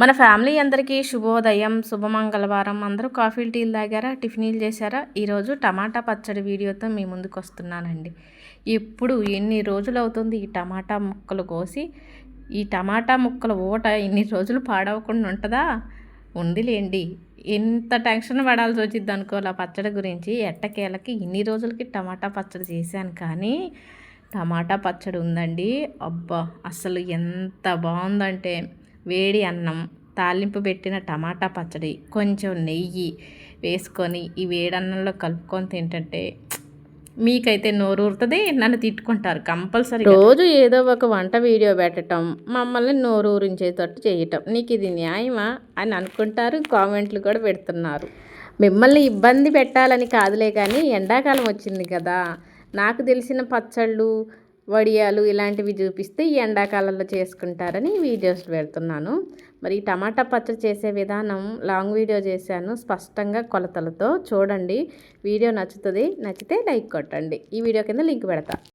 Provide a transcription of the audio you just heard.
మన ఫ్యామిలీ అందరికీ శుభోదయం, శుభమంగళవారం. అందరూ కాఫీలు, టీలు తాగారా, టిఫినీలు చేశారా? ఈరోజు టమాటా పచ్చడి వీడియోతో మీ ముందుకు వస్తున్నానండి. ఇప్పుడు ఎన్ని రోజులు అవుతుంది ఈ టమాటా ముక్కలు కోసి, ఈ టమాటా ముక్కల ఊట ఇన్ని రోజులు పాడవకుండా ఉంటుందా? ఉందిలేండి. ఎంత టెన్షన్ పడాల్సి వచ్చింది అనుకోవాలి ఆ పచ్చడి గురించి. ఎట్టకేలకి ఇన్ని రోజులకి టమాటా పచ్చడి చేశాను, కానీ టమాటా పచ్చడి ఉందండి. అబ్బా, అసలు ఎంత బాగుందంటే, వేడి అన్నం, తాలింపు పెట్టిన టమాటా పచ్చడి, కొంచెం నెయ్యి వేసుకొని ఈ వేడన్నంలో కలుపుకొని తింటుంటే మీకైతే నోరూరుతుంది, నన్ను తిట్టుకుంటారు కంపల్సరీ. రోజు ఏదో ఒక వంట వీడియో పెట్టడం, మమ్మల్ని నోరూరించేటట్టు చేయటం, నీకు ఇది న్యాయమా అని అనుకుంటారు. కామెంట్లు కూడా పెడుతున్నారు. మిమ్మల్ని ఇబ్బంది పెట్టాలని కాదులే, కానీ ఎండాకాలం వచ్చింది కదా, నాకు తెలిసిన పచ్చళ్ళు, వడియాలు ఇలాంటివి చూపిస్తే ఈ ఎండాకాలంలో చేసుకుంటారని వీడియోస్ పెడుతున్నాను. మరి టమాటా పచ్చడి చేసే విధానం లాంగ్ వీడియో చేశాను, స్పష్టంగా కొలతలతో చూడండి. వీడియో నచ్చుతుంది, నచ్చితే లైక్ కొట్టండి. ఈ వీడియో కింద లింక్ పెడతా.